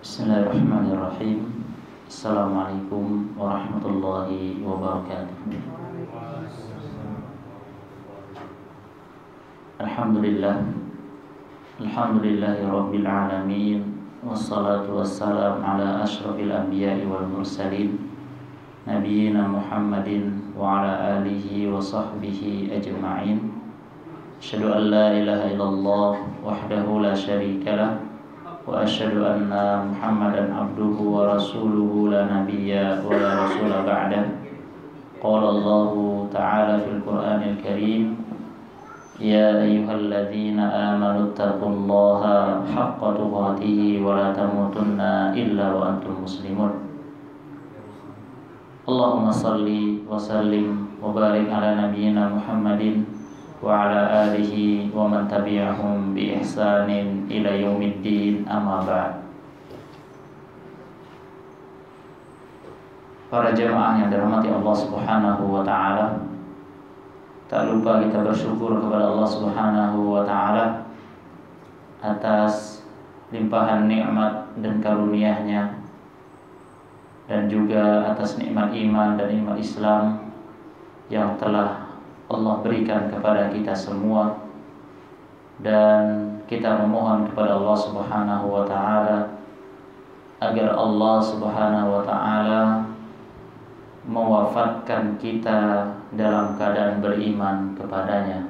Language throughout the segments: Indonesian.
Bismillahirrahmanirrahim. Assalamualaikum warahmatullahi wabarakatuh. Alhamdulillah. Alhamdulillahi rabbil alamin. Wassalatu wassalam ala ashrafil anbiya'i wal mursalin, nabiyyina Muhammadin wa ala alihi wa sahbihi ajma'in. Asyhadu an la ilaha illallah wahdahu la syarika lah, wa asyhadu anna Muhammadan abduhu wa rasuluhu la nabiyya wa la rasula ba'dah. Qala Allah ta'ala fil Qur'anil Karim, ya ayyuhalladzina amanu taqullaha haqqa tuqatih wa la tamutunna illa wa antum muslimun. Allahumma salli wa sallim wa barik ala nabiyyina Muhammadin wa ala alihi wa man tabi'ahum bi ihsanin ila yaumiddin, amma ba'd. Para jemaah yang dirahmati Allah Subhanahu wa taala, tak lupa kita bersyukur kepada Allah Subhanahu wa taala atas limpahan nikmat dan karunia-Nya, dan juga atas nikmat iman dan nikmat Islam yang telah Allah berikan kepada kita semua. Dan kita memohon kepada Allah Subhanahu wa taala agar Allah Subhanahu wa taala mewafatkan kita dalam keadaan beriman kepadanya.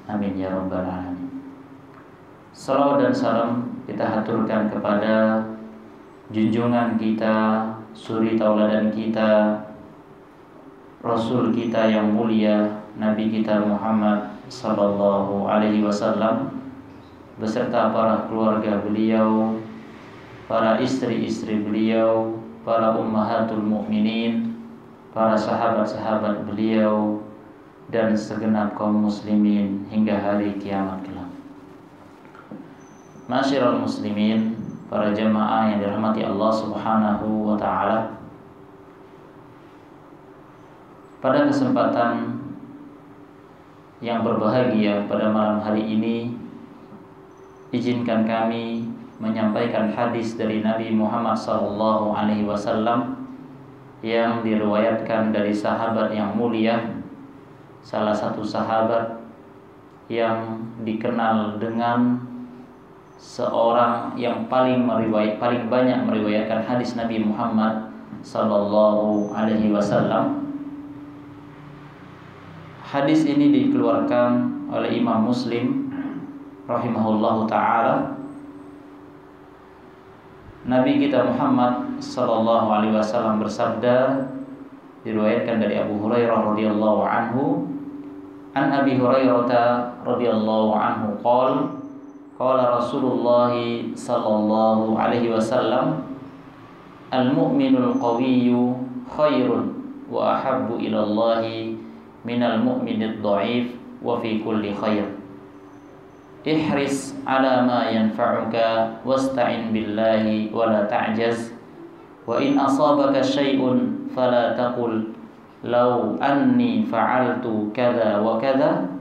Amin ya rabbal alamin. Salawat dan salam kita haturkan kepada junjungan kita, suri tauladan kita, Rasul kita yang mulia, Nabi kita Muhammad sallallahu alaihi wasallam, beserta para keluarga beliau, para istri-istri beliau, para ummahatul mukminin, para sahabat-sahabat beliau, dan segenap kaum muslimin hingga hari kiamat kelak. Masyiral muslimin, para jemaah yang dirahmati Allah Subhanahu wa taala, pada kesempatan yang berbahagia pada malam hari ini, izinkan kami menyampaikan hadis dari Nabi Muhammad sallallahu alaihi wasallam yang diriwayatkan dari sahabat yang mulia, salah satu sahabat yang dikenal dengan seorang yang paling banyak meriwayatkan hadis Nabi Muhammad sallallahu alaihi wasallam. Hadis ini dikeluarkan oleh Imam Muslim rahimahullahu ta'ala. Nabi kita Muhammad sallallahu alaihi wasallam bersabda, diriwayatkan dari Abu Hurairah radhiyallahu anhu, an Abi Hurairah radhiyallahu anhu qala Rasulullah sallallahu alaihi wasallam, al-mu'minul qawiyyu khairun wa ahabbu ila Allahi minal mu'minid dha'if wa fi kulli khair. Ihris ala ma yanfa'uka wasta'in billahi wa la ta'jaz, wa in asabaka syai'un fala taqul law anni fa'altu kadza wa kadza,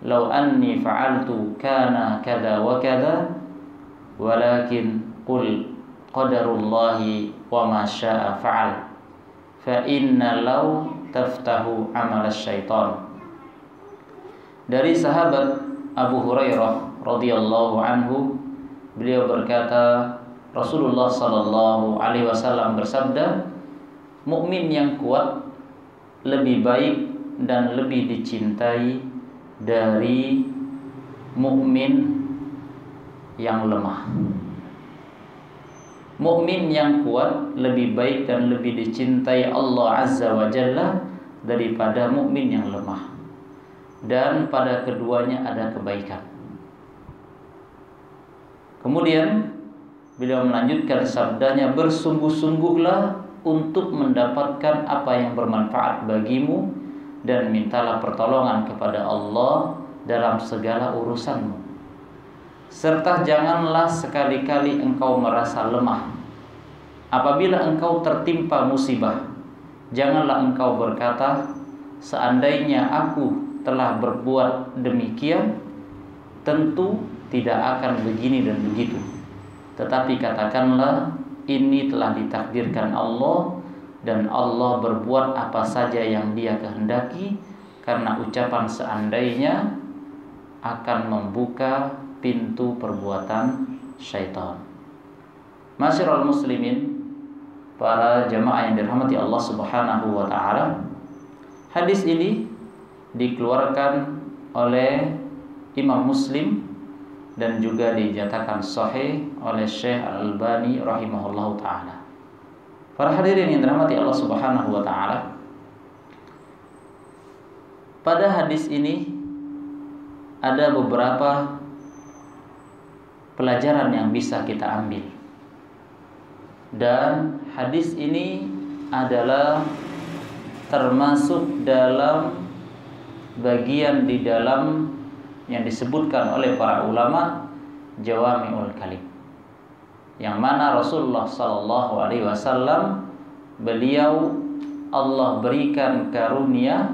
law anni fa'altu kana kadza wa kadza, walakin qul qadarullahi wa ma syaa fa'al, fa inna law taftahu amal syaitan. Dari sahabat Abu Hurairah radhiyallahu anhu, beliau berkata, Rasulullah sallallahu alaihi wasallam bersabda, mukmin yang kuat lebih baik dan lebih dicintai dari mukmin yang lemah. Mukmin yang kuat lebih baik dan lebih dicintai Allah Azza wa Jalla daripada mukmin yang lemah, dan pada keduanya ada kebaikan. Kemudian beliau melanjutkan sabdanya, bersungguh-sungguhlah untuk mendapatkan apa yang bermanfaat bagimu, dan mintalah pertolongan kepada Allah dalam segala urusanmu, serta janganlah sekali-kali engkau merasa lemah apabila engkau tertimpa musibah. Janganlah engkau berkata, seandainya aku telah berbuat demikian, tentu tidak akan begini dan begitu. tetapi katakanlah ini telah ditakdirkan Allah dan Allah berbuat apa saja yang Dia kehendaki, karena ucapan seandainya akan membuka pintu perbuatan syaitan. Masyiral muslimin, para jamaah yang dirahmati Allah Subhanahu wa taala, hadis ini dikeluarkan oleh Imam Muslim dan juga dinyatakan sahih oleh Syekh Al-Albani rahimahullahu taala. Para hadirin yang dirahmati Allah Subhanahu wa taala, pada hadis ini ada beberapa pelajaran yang bisa kita ambil. Dan hadis ini adalah termasuk dalam bagian di dalam yang disebutkan oleh para ulama Jawami'ul Kalim, yang mana Rasulullah sallallahu alaihi wasallam beliau Allah berikan karunia,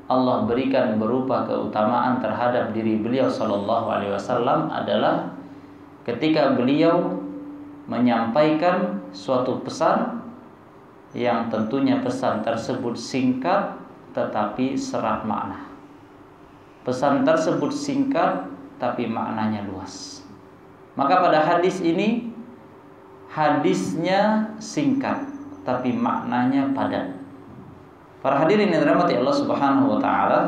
Allah berikan berupa keutamaan terhadap diri beliau sallallahu alaihi wasallam adalah ketika beliau menyampaikan suatu pesan yang tentunya pesan tersebut singkat tetapi serat makna. Pesan tersebut singkat tapi maknanya luas. Maka pada hadis ini, hadisnya singkat tapi maknanya padat. Para hadirin yang dirahmati Allah Subhanahu wa taala,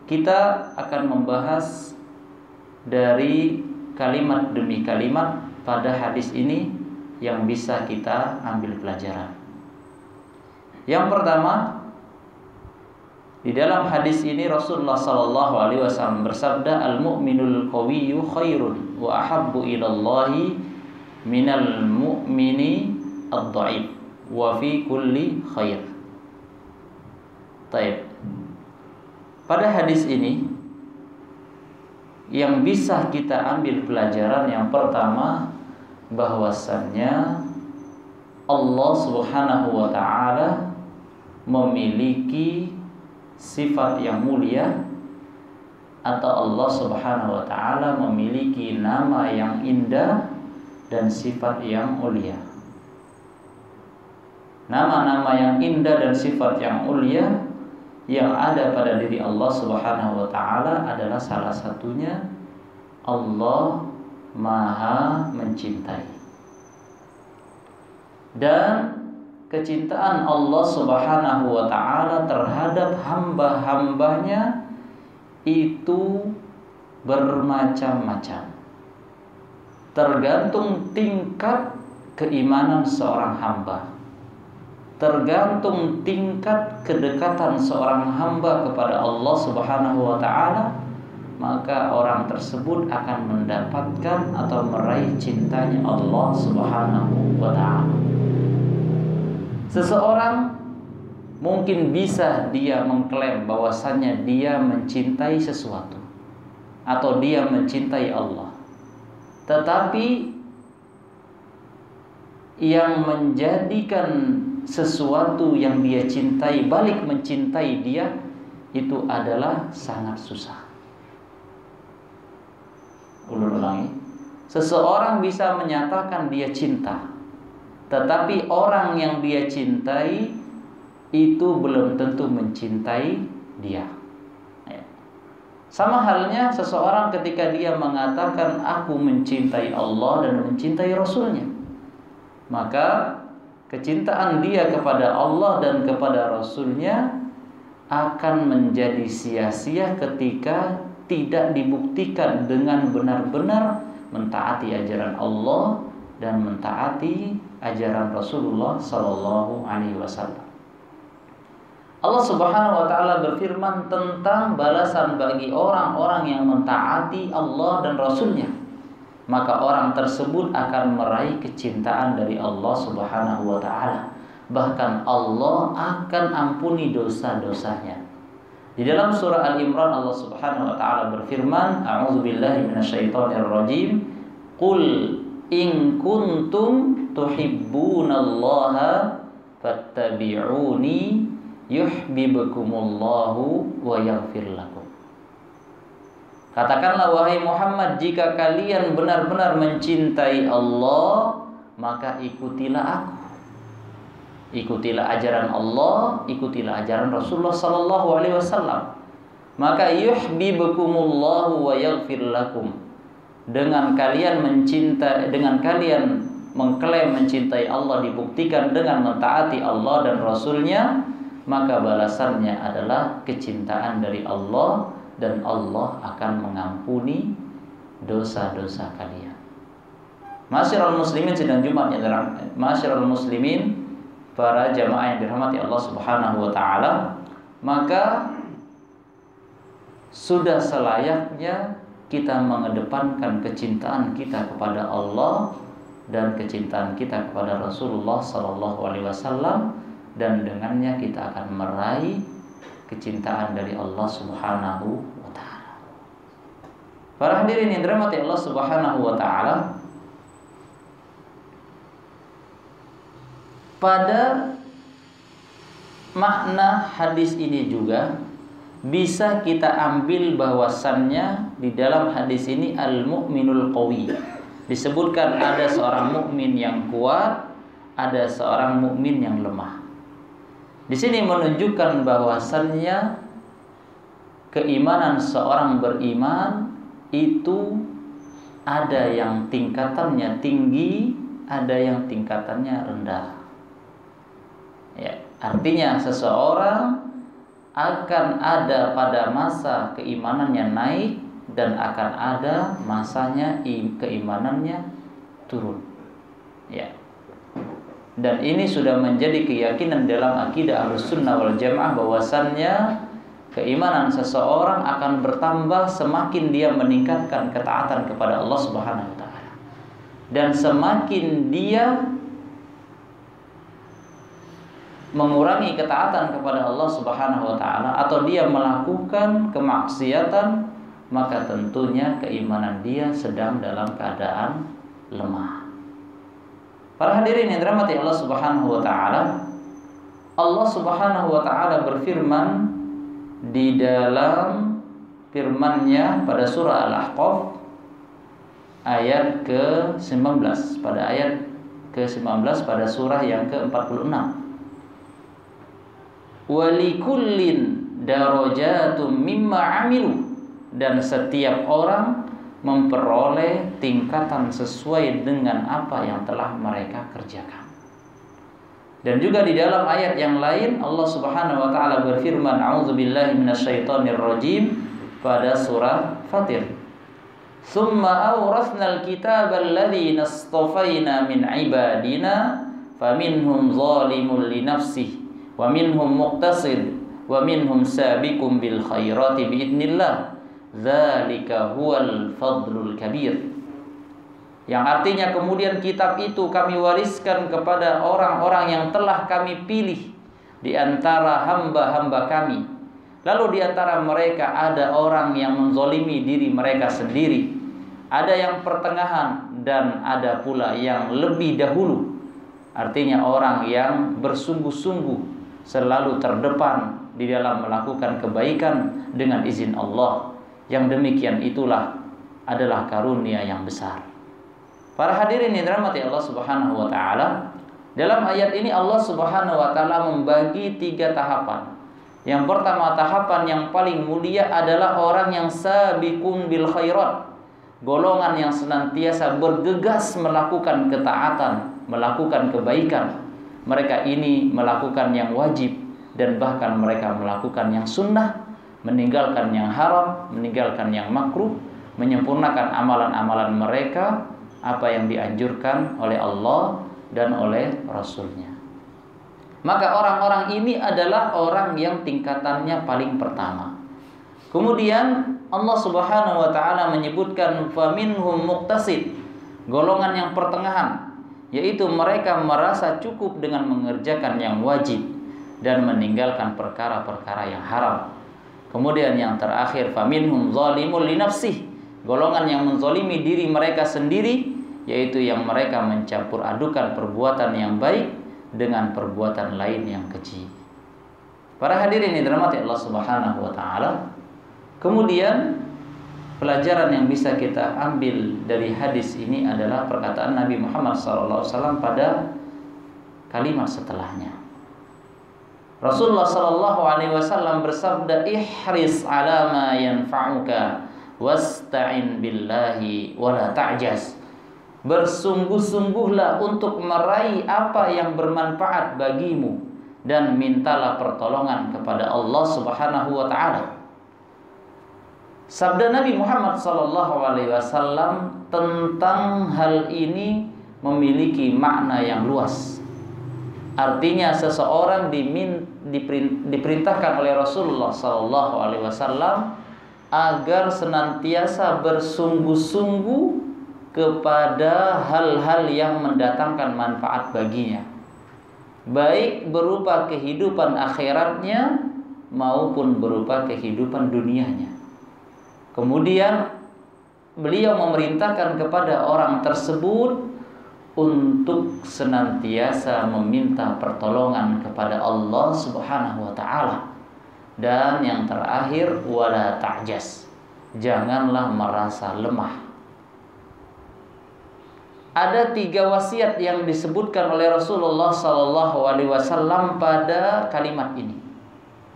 kita akan membahas dari kalimat demi kalimat pada hadis ini yang bisa kita ambil pelajaran. Yang pertama, di dalam hadis ini Rasulullah sallallahu alaihi wasallam bersabda, al-mu'minul qawiyyu khairun wa ahabbu ilallahi minal mu'mini ad-dha'if wa fi kulli khair. Baik. Pada hadis ini yang bisa kita ambil pelajaran yang pertama, bahwasannya Allah Subhanahu wa taala memiliki sifat yang mulia, atau Allah Subhanahu wa taala memiliki nama yang indah dan sifat yang mulia. Nama-nama yang indah dan sifat yang mulia yang ada pada diri Allah Subhanahu wa taala adalah salah satunya Allah Maha mencintai. Dan kecintaan Allah Subhanahu wa taala terhadap hamba-hambanya itu bermacam-macam. Tergantung tingkat keimanan seorang hamba, tergantung tingkat kedekatan seorang hamba kepada Allah Subhanahu wa taala, maka orang tersebut akan mendapatkan atau meraih cintanya Allah Subhanahu wa taala. Seseorang mungkin bisa dia mengklaim bahwasannya dia mencintai sesuatu atau dia mencintai Allah, tetapi yang menjadikan sesuatu yang dia cintai balik mencintai dia itu adalah sangat susah. Ulangi. Seseorang bisa menyatakan dia cinta, tetapi orang yang dia cintai itu belum tentu mencintai dia. Sama halnya seseorang ketika dia mengatakan aku mencintai Allah dan mencintai Rasulnya, maka kecintaan dia kepada Allah dan kepada Rasulnya akan menjadi sia-sia ketika tidak dibuktikan dengan benar-benar mentaati ajaran Allah dan mentaati ajaran Rasulullah sallallahu alaihi wasallam. Allah Subhanahu wa taala berfirman tentang balasan bagi orang-orang yang mentaati Allah dan Rasulnya. Maka orang tersebut akan meraih kecintaan dari Allah Subhanahu wa taala. Bahkan Allah akan ampuni dosa-dosanya. Di dalam surah Al-Imran Allah Subhanahu wa taala berfirman, a'udzubillahi minasyaitonirrajim, qul in kuntum tuhibbunallaha fattabi'uni yuhibbukumullahu wa yaghfir lakum. Katakanlah wahai Muhammad, jika kalian benar-benar mencintai Allah, maka ikutilah aku. Ikutilah ajaran Allah, ikutilah ajaran Rasulullah sallallahu alaihi wasallam. Maka yuhibbukumullahu wa yaghfir lakum. Dengan kalian mengklaim mencintai Allah dibuktikan dengan mentaati Allah dan Rasulnya, maka balasannya adalah kecintaan dari Allah, dan Allah akan mengampuni dosa-dosa kalian. Masyiral muslimin sidang Jumat yang dirahmati, masyiral muslimin, para jamaah yang dirahmati Allah Subhanahu wa taala, maka sudah selayaknya kita mengedepankan kecintaan kita kepada Allah dan kecintaan kita kepada Rasulullah sallallahu alaihi wasallam, dan dengannya kita akan meraih kecintaan dari Allah Subhanahu wa taala. Para hadirin yang dirahmati Allah Subhanahu wa taala, pada makna hadis ini juga bisa kita ambil bahwasannya di dalam hadis ini al-mu'minul qawi. Disebutkan ada seorang mukmin yang kuat, ada seorang mukmin yang lemah. Di sini menunjukkan bahwasannya keimanan seorang beriman itu ada yang tingkatannya tinggi, ada yang tingkatannya rendah. Ya, artinya seseorang akan ada pada masa keimanannya naik dan akan ada masanya keimanannya turun. Ya. Dan ini sudah menjadi keyakinan dalam akidah Ahlussunnah wal Jamaah bahwasannya keimanan seseorang akan bertambah semakin dia meningkatkan ketaatan kepada Allah Subhanahu wa taala. Dan semakin dia mengurangi ketaatan kepada Allah Subhanahu wa taala atau dia melakukan kemaksiatan, maka tentunya keimanan dia sedang dalam keadaan lemah. Para hadirin yang dirahmati Allah Subhanahu wa taala, Allah Subhanahu wa taala berfirman di dalam firman-Nya pada surah Al-Ahqaf ayat ke-19, pada ayat ke-19 pada surah yang ke-46. Walikullin darajatum mimma amilu, dan setiap orang memperoleh tingkatan sesuai dengan apa yang telah mereka kerjakan. Dan juga di dalam ayat yang lain Allah Subhanahu wa taala berfirman, a'udzubillahi minasyaitonir rajim, pada surah Fatir. Tsumma awrasnal kitabal ladzina istafaina min ibadina faminhum zalimun li nafsihi wa minhum muqtasid wa minhum sabiqun bil khairati biidznillah. Dzalika huwal fadlul kabir. Yang artinya kemudian kitab itu kami wariskan kepada orang-orang yang telah kami pilih di antara hamba-hamba kami. Lalu di antara mereka ada orang yang menzolimi diri mereka sendiri, ada yang pertengahan, dan ada pula yang lebih dahulu. Artinya orang yang bersungguh-sungguh selalu terdepan di dalam melakukan kebaikan dengan izin Allah. Yang demikian itulah adalah karunia yang besar. Para hadirin yang dirahmati Allah Subhanahu wa taala, dalam ayat ini Allah Subhanahu wa taala membagi 3 tahapan. Yang pertama, tahapan yang paling mulia adalah orang yang sabiqun bil khairat, golongan yang senantiasa bergegas melakukan ketaatan, melakukan kebaikan. Mereka ini melakukan yang wajib dan bahkan mereka melakukan yang sunnah, meninggalkan yang haram, meninggalkan yang makruh, menyempurnakan amalan-amalan mereka apa yang dianjurkan oleh Allah dan oleh Rasulnya. Maka orang-orang ini adalah orang yang tingkatannya paling pertama. Kemudian Allah Subhanahu wa taala menyebutkan faminhum muqtasid, golongan yang pertengahan, yaitu mereka merasa cukup dengan mengerjakan yang wajib dan meninggalkan perkara-perkara yang haram. Kemudian yang terakhir, faminhum zalimul li nafsihi, golongan yang menzalimi diri mereka sendiri, yaitu yang mereka mencampur adukan perbuatan yang baik dengan perbuatan lain yang keji. Para hadirin yang dirahmati Allah Subhanahu wa taala, kemudian pelajaran yang bisa kita ambil dari hadis ini adalah perkataan Nabi Muhammad SAW pada kalimat setelahnya. Rasulullah SAW bersabda, ihris ala ma yanfa'uka wasta'in billahi wala ta'jaz. Bersungguh-sungguhlah untuk meraih apa yang bermanfaat bagimu dan mintalah pertolongan kepada Allah Subhanahu wa taala. Sabda Nabi Muhammad SAW tentang hal ini memiliki makna yang luas. Artinya seseorang diperintahkan oleh Rasulullah SAW agar senantiasa bersungguh-sungguh kepada hal-hal yang mendatangkan manfaat baginya, baik berupa kehidupan akhiratnya maupun berupa kehidupan dunianya. Kemudian beliau memerintahkan kepada orang tersebut untuk senantiasa meminta pertolongan kepada Allah Subhanahu wa taala. Dan yang terakhir, wala ta'jaz. Janganlah merasa lemah. Ada 3 wasiat yang disebutkan oleh Rasulullah SAW pada kalimat ini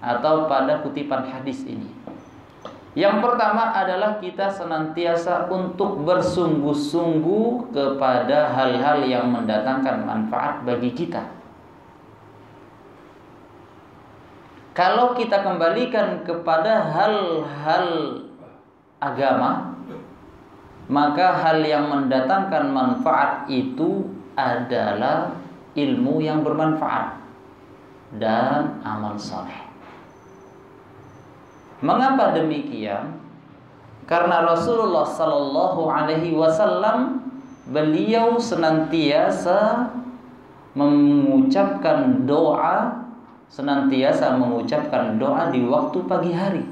atau pada kutipan hadis ini. Yang pertama adalah kita senantiasa untuk bersungguh-sungguh kepada hal-hal yang mendatangkan manfaat bagi kita. Kalau kita kembalikan kepada hal-hal agama, maka hal yang mendatangkan manfaat itu adalah ilmu yang bermanfaat dan amal saleh. Mengapa demikian? Karena Rasulullah sallallahu alaihi wasallam beliau senantiasa mengucapkan doa di waktu pagi hari,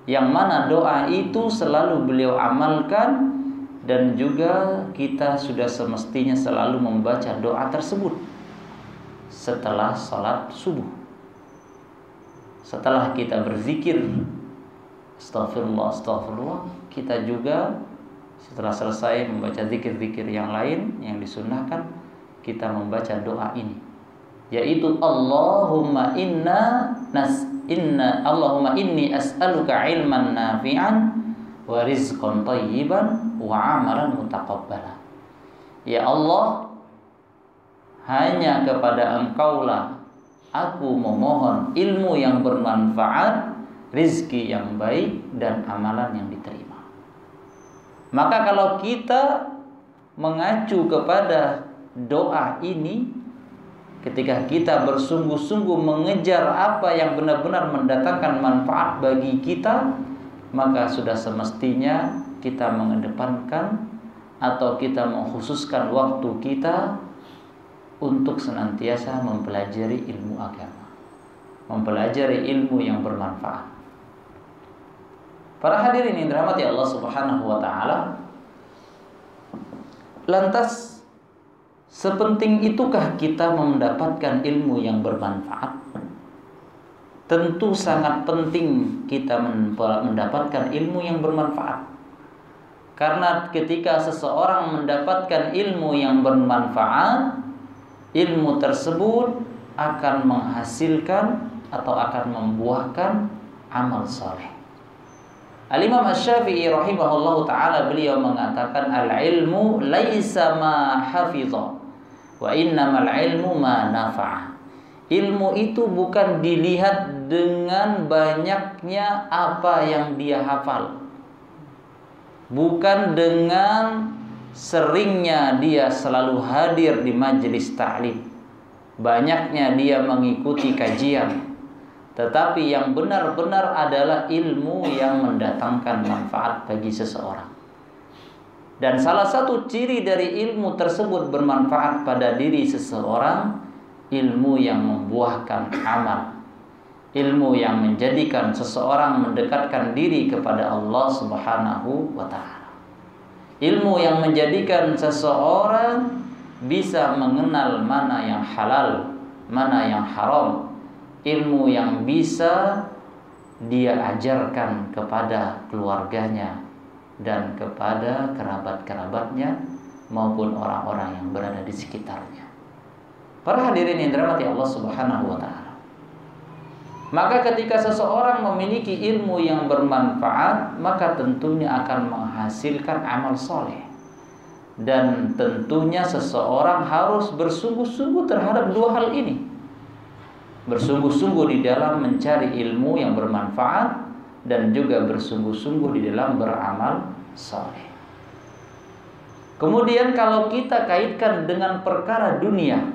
yang mana doa itu selalu beliau amalkan, dan juga kita sudah semestinya selalu membaca doa tersebut setelah sholat subuh. Setelah kita berzikir astagfirullah, kita juga setelah selesai membaca zikir-zikir yang lain yang disunnahkan, kita membaca doa ini, yaitu Allahumma inni as'aluka ilman nafi'an wa rizqan thayyiban wa amalan mutaqabbala. Ya Allah, hanya kepada Engkaulah aku memohon ilmu yang bermanfaat, rizki yang baik, dan amalan yang diterima. Maka kalau kita mengacu kepada doa ini, ketika kita bersungguh-sungguh mengejar apa yang benar-benar mendatangkan manfaat bagi kita, maka sudah semestinya kita mengedepankan atau kita mengkhususkan waktu kita untuk senantiasa mempelajari ilmu agama, mempelajari ilmu yang bermanfaat. Para hadirin yang dirahmati Allah Subhanahu wa taala, lantas sepenting itukah kita mendapatkan ilmu yang bermanfaat? Tentu sangat penting kita mendapatkan ilmu yang bermanfaat. Karena ketika seseorang mendapatkan ilmu yang bermanfaat, ilmu tersebut akan menghasilkan atau akan membuahkan amal saleh. Al-Imam Asy-Syafi'i rahimahullahu ta'ala beliau mengatakan, al-ilmu laisa ma hafidha wa innamal ilmu ma nafa'a. Ilmu itu bukan dilihat dengan banyaknya apa yang dia hafal, bukan dengan seringnya dia selalu hadir di majelis ta'lim, banyaknya dia mengikuti kajian, tetapi yang benar-benar adalah ilmu yang mendatangkan manfaat bagi seseorang. Dan salah satu ciri dari ilmu tersebut bermanfaat pada diri seseorang, ilmu yang membuahkan amal, ilmu yang menjadikan seseorang mendekatkan diri kepada Allah Subhanahu wa ta'ala, ilmu yang menjadikan seseorang bisa mengenal mana yang halal, mana yang haram, ilmu yang bisa dia ajarkan kepada keluarganya, dan kepada kerabat-kerabatnya maupun orang-orang yang berada di sekitarnya. Para hadirin yang dirahmati Allah Subhanahu wa taala. Maka ketika seseorang memiliki ilmu yang bermanfaat, maka tentunya akan menghasilkan amal soleh. Dan tentunya seseorang harus bersungguh-sungguh terhadap dua hal ini. Bersungguh-sungguh di dalam mencari ilmu yang bermanfaat dan juga bersungguh-sungguh di dalam beramal soleh. Kemudian kalau kita kaitkan dengan perkara dunia,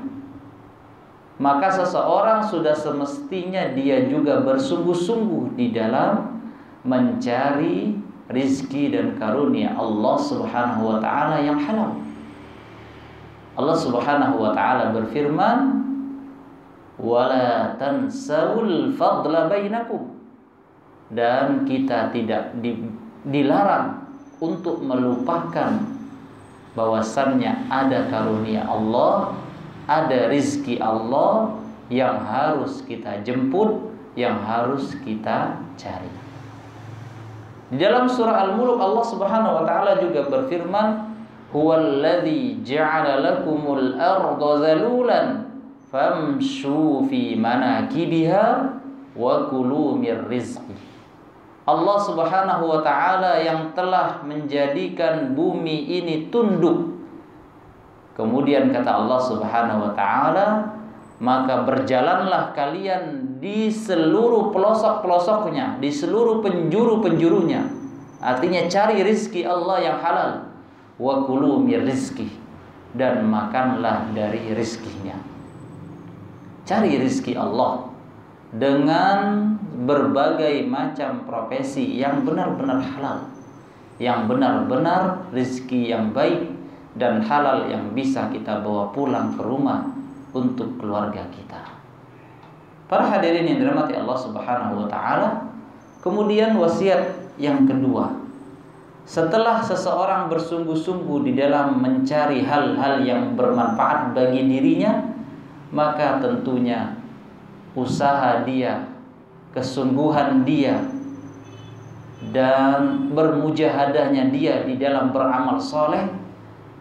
maka seseorang sudah semestinya dia juga bersungguh-sungguh di dalam mencari rizki dan karunia Allah Subhanahu wa ta'ala yang halal. Allah Subhanahu wa ta'ala berfirman, wala tansawul fadla bainakum, dan kita tidak dilarang untuk melupakan bahwasannya ada karunia Allah, ada rizki Allah yang harus kita jemput, yang harus kita cari. Di dalam surah Al-Mulk Allah Subhanahu wa taala juga berfirman, huwallazi ja'ala lakumul arda zalulan famshu fi manakibiha wa kulu mir rizqi. Allah Subhanahu wa taala yang telah menjadikan bumi ini tunduk. Kemudian kata Allah Subhanahu wa taala, maka berjalanlah kalian di seluruh pelosok-pelosoknya, di seluruh penjuru-penjurunya. Artinya cari rizki Allah yang halal. Wa kulu mir rizqi, dan makanlah dari rizkinya. Cari rizki Allah dengan berbagai macam profesi yang benar-benar halal, yang benar-benar rizki yang baik dan halal yang bisa kita bawa pulang ke rumah untuk keluarga kita. Para hadirin yang dirahmati Allah Subhanahu wa taala, kemudian wasiat yang kedua, setelah seseorang bersungguh-sungguh di dalam mencari hal-hal yang bermanfaat bagi dirinya, maka tentunya usaha dia, kesungguhan dia, dan bermujahadahnya dia di dalam beramal soleh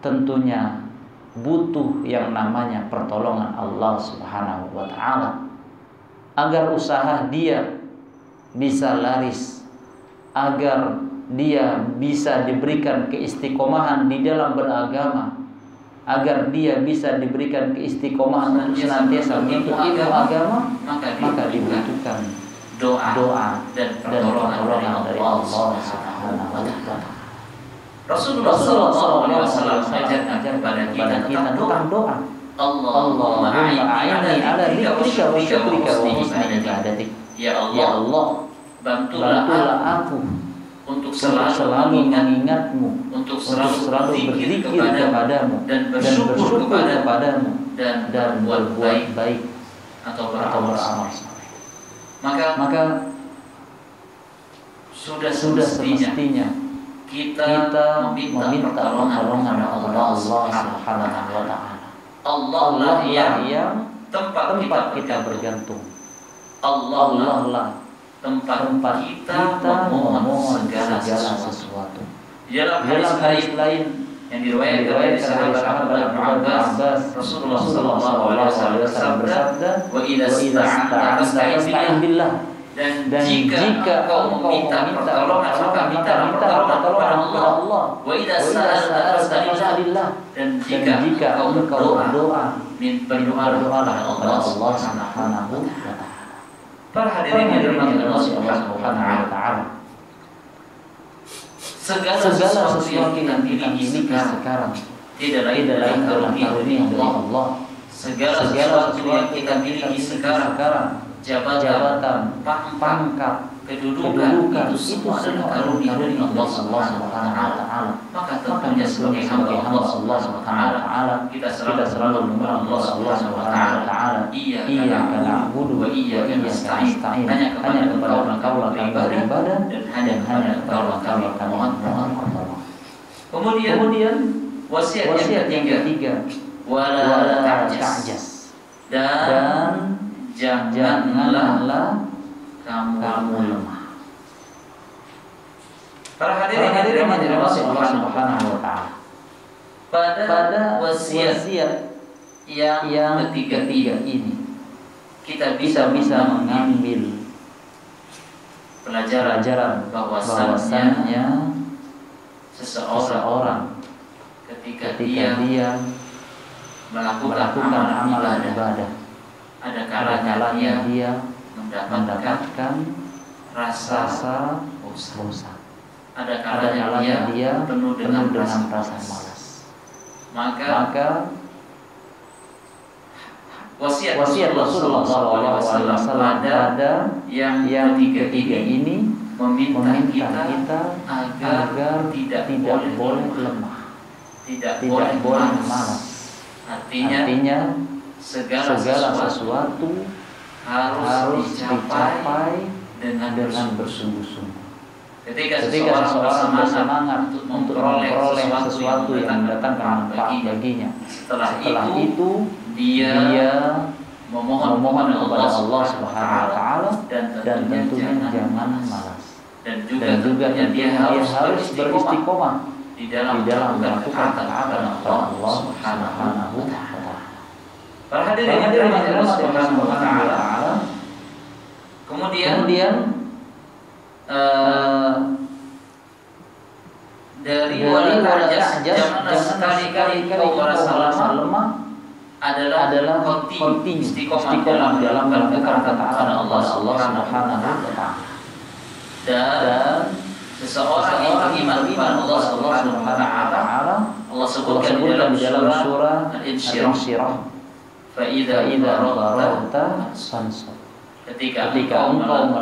tentunya butuh yang namanya pertolongan Allah Subhanahu wa ta'ala, agar usaha dia bisa laris, agar dia bisa diberikan keistiqomahan di dalam beragama, agar dia bisa diberikan keistiqomahan untuk senantiasa menuntut ilmu agama, maka dibutuhkan doa dan pertolongan dari Allah Subhanahu wa taala. Rasulullah SAW mengajarkan kepada kita tentang doa. Allahumma a'inni ala dzikrika wa syukrika wa husni ibadatik. Ya Allah, bantulah aku untuk selalu mengingatmu, untuk selalu berzikir kepadamu dan bersyukur kepadamu dan berbuat baik atau beramal saleh. Maka sudah semestinya kita meminta pertolongan Allah Subhanahu wa taala. Allah lah yang tempat kita bergantung. Allah lah tempat kita memohon segala sesuatu. Dalam hadis lain yang diriwayatkan dari sahabat Abdullah bin Abbas, Rasulullah sallallahu alaihi wasallam bersabda, "Wa idza ista'anta fasta'in billah." Dan jika kau meminta pertolongan, maka minta pertolongan kepada Allah. Wa idza sa'alta fas'alillah. Dan jika kau berdoa, berdoalah kepada Allah Subhanahu wa taala. Para hadirin yang dirahmati Allah Subhanahu wa taala, segala sesuatu yang kita miliki sekarang tidak lain adalah karunia dari Allah. Segala sesuatu yang kita miliki sekarang, jabatan, pangkat, kedudukan, itu semua adalah karunia dari Allah Subhanahu wa taala. Maka tentunya sebagai hamba Allah Subhanahu wa taala, kita selalu memohon Allah Subhanahu wa taala, iyyaka na'budu wa iyyaka nasta'in. Hanya kepada Engkau lah kami beribadah dan hanya kepada Engkau kami mohon pertolongan. Kemudian wasiat yang ketiga, wala ta'jas, dan janganlah kamu lemah. Para hadirin yang dirahmati Allah Subhanahu wa taala. Pada wasiat yang ketiga ini kita bisa mengambil pelajaran bahwasannya seseorang ketika dia melakukan amalan ibadah, ada kalanya dia mendapatkan rasa bosan, ada kalanya dia penuh dengan rasa malas. Maka wasiat Rasulullah SAW pada yang ketiga ini meminta kita agar tidak boleh lemah, tidak boleh malas. Artinya segala sesuatu harus dicapai dengan bersungguh-sungguh. Ketika seseorang bersemangat untuk memperoleh sesuatu yang mendatangkan manfaat baginya, setelah itu dia memohon kepada Allah Subhanahu wa taala dan tentunya jangan malas. Dan juga dia harus beristiqomah di dalam melakukan ketaatan kepada Allah Subhanahu wa taala. Para hadirin yang dirahmati Allah Subhanahu wa taala. Kemudian dari wala ta'jaz, janganlah sekali-kali kau merasa lemah, adalah kontinu istiqomah dalam melakukan ketaatan Allah Subhanahu wa taala. Dan seseorang yang beriman kepada Allah Subhanahu wa taala, Allah sebutkan di dalam surah Al-Insyirah, fa idza faragta fansab. Ketika engkau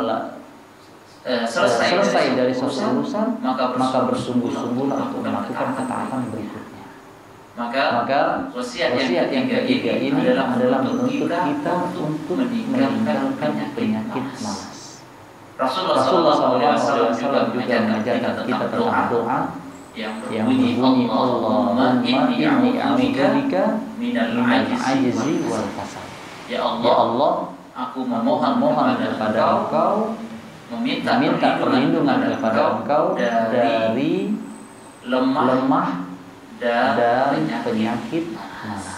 selesai dari suatu urusan, maka bersungguh-sungguhlah untuk melakukan ketaatan berikutnya. Maka wasiat yang ketiga ini adalah menuntut kita untuk meninggalkan penyakit malas. Rasulullah SAW juga mengajarkan kita tentang doa yang berbunyi Allahumma inni a'udzubika minal ajzi wal kasal. Ya Allah, aku memohon kepada Engkau, meminta perlindungan kepada Engkau dari lemah dan penyakit malas.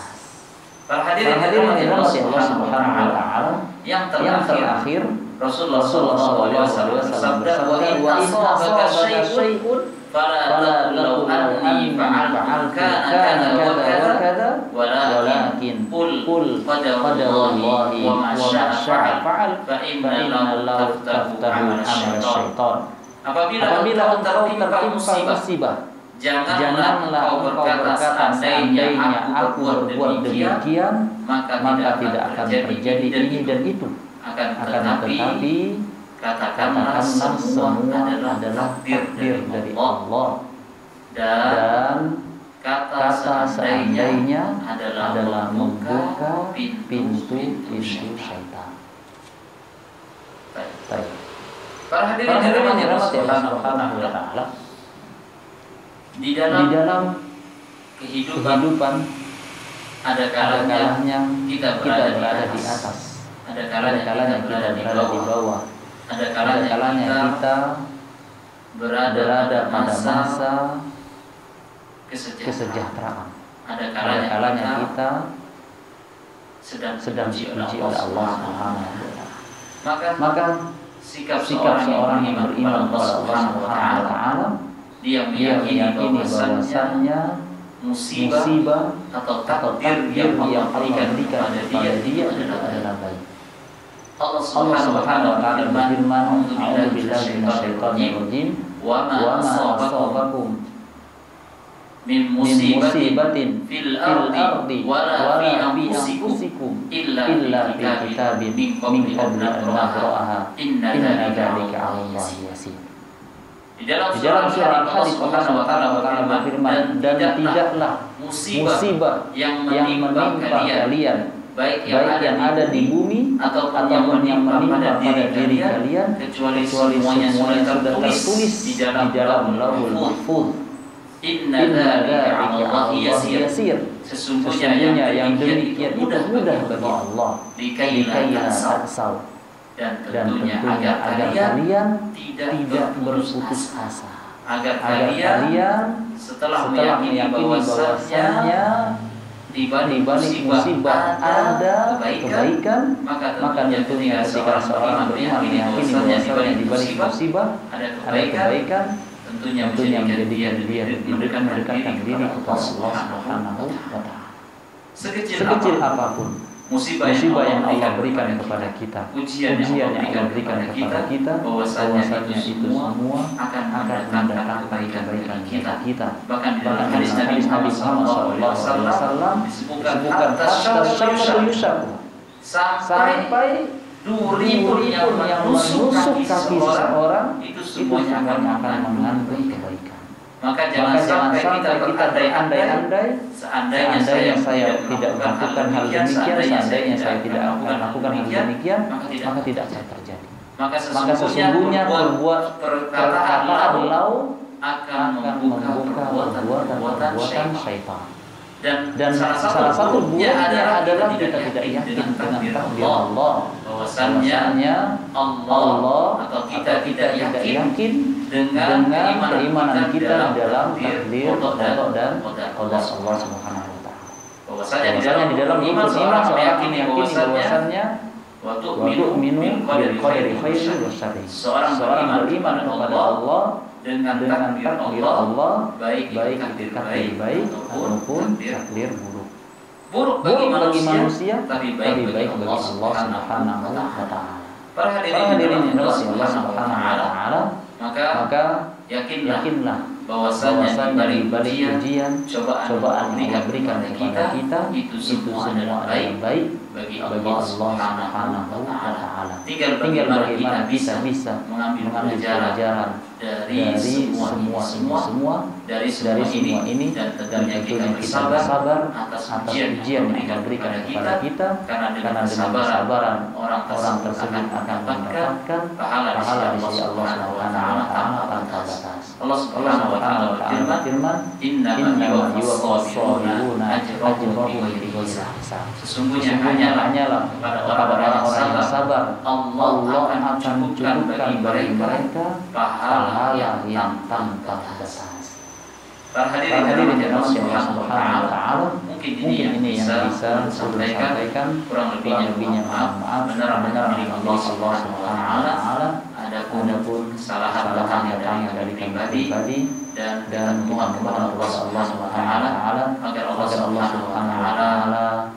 Para hadirin Allah Subhanahu wa taala, yang terakhir Rasulullah SAW bersabda, wa in asabaka syai'un fala taqul anni fa'altu kana kadza walakin qul qadarullahi wa ma syaa fa'al fa inna lahu taftahu amal syaitan. Apabila kau tertimpa musibah, janganlah kau berkata seandainya aku berbuat demikian maka tidak akan terjadi ini dan itu. Akan tetapi katakanlah semua adalah takdir dari Allah, dan kata seandainya adalah membuka pintu syaitan. Baik. Para hadirin yang dirahmati Allah Subhanahu wa taala, di dalam kehidupan ada kalanya kita berada di atas, ada kalanya kita berada di bawah, ada kalanya kita berada pada masa kesejahteraan, ada kalanya kita sedang diuji oleh Allah Subhanahu wa taala. Maka sikap seorang yang beriman kepada Allah Subhanahu wa taala, dia meyakini bahwasannya musibah atau takdir yang Allah berikan kepada dia adalah baik. Allah Subhanahu wa taala berfirman, "A'udzubillahi minasyaitonir rajim, wa ma asabakum min musibatin fil ardi wala fi anfusikum illa fi kitabin min qabli an nabra'aha inna dzalika 'alallahi yasir." Di dalam surah Al-Hadid Allah Subhanahu wa taala berfirman, dan tidaklah musibah yang menimpa kalian, baik yang ada di bumi ataupun yang menimpa pada diri kalian, kecuali semuanya sudah tertulis di dalam Lauhul Mahfuz. Inna dzalika 'alallahi yasir. Sesungguhnya yang demikian itu mudah bagi Allah. Likaila ta'sau. Dan tentunya agar kalian tidak berputus asa. agar kalian setelah meyakini bahwasannya di balik musibah ada kebaikan, maka tentunya ketika seorang beriman meyakini bahwasannya di balik musibah ada kebaikan, tentunya menjadikan dia mendekatkan diri kepada Allah Subhanahu wa taala. Sekecil apapun musibah yang Allah berikan kepada kita, ujian yang Allah berikan kepada kita, bahwasanya itu semua akan mendatangkan kebaikan kita. Bahkan dalam hadis Nabi Muhammad SAW disebutkan hatta syai'un yusabu, sampai duri pun yang menusuk kaki seseorang itu semuanya akan mengandung kebaikan. Maka jangan sampai kita berandai-andai, seandainya saya tidak melakukan hal demikian, seandainya saya tidak melakukan hal demikian, maka tidak akan terjadi. Maka sesungguhnya berbuat perkataan lau akan membuka perbuatan syaitan. Dan salah satu buahnya adalah kita tidak yakin dengan takdir Allah, bahwasannya Allah atau kita tidak yakin dengan keimanan kita dalam takdir dan Allah Subhanahu wa taala. Bahwasanya di dalam iman seorang meyakini bahwasannya waktu minum bil qadari khairin wa syarri. Seorang beriman kepada Allah dengan takdir Allah, baik itu takdir baik ataupun takdir buruk. Buruk bagi manusia, tapi baik bagi Allah Subhanahu wa taala. Para hadirin yang dirahmati Allah Subhanahu wa taala, maka yakinlah bahwasanya di balik ujian, cobaan yang Allah berikan kepada kita itu semua adalah baik bagi Allah Subhanahu wa taala. Tinggal bagaimana kita bisa mengambil pelajaran dari semua ini dan tentunya kita bersabar atas ujian yang Allah berikan kepada kita, karena dengan kesabaran orang tersebut akan mendapatkan pahala di sisi Allah Subhanahu wa taala tanpa batas. Allah Subhanahu wa taala berfirman, "Innama yuwaffas-sabiruna ajrahum bighairi hisab." Sesungguhnya hanyalah kepada orang-orang yang sabar Allah akan cukupkan bagi mereka pahala yang tanpa batas. Para hadirin yang Allah Subhanahu wa taala, mungkin ini yang bisa sampaikan, kurang lebihnya maaf. Benar Allah Subhanahu wa taala. Adapun kesalahan yang dari pribadi dan mohon kepada Allah Subhanahu wa taala agar Allah Subhanahu wa taala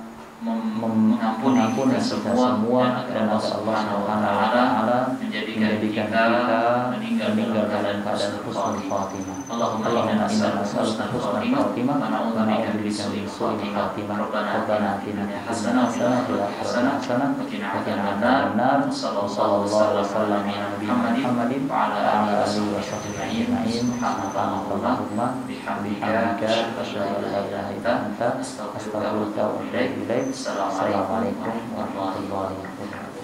mengampuni kita semua dan agar Allah Subhanahu wa taala menjadikan kita meninggal dalam keadaan husnul khatimah. Allahumma inna nas'aluka husnal khatimah wa na'udzubika min su'il khatimah. Rabbana atina fid dunya hasanah wa fil akhirati hasanah wa qina adzaban nar. Sallallahu alaihi wasallam ala Muhammadin wa ala alihi wa sahbihi ajma'in. Subhanallahumma bihamdika asyhadu an la ilaha illa anta astaghfiruka wa atubu ilaik. Assalamualaikum warahmatullahi wabarakatuh.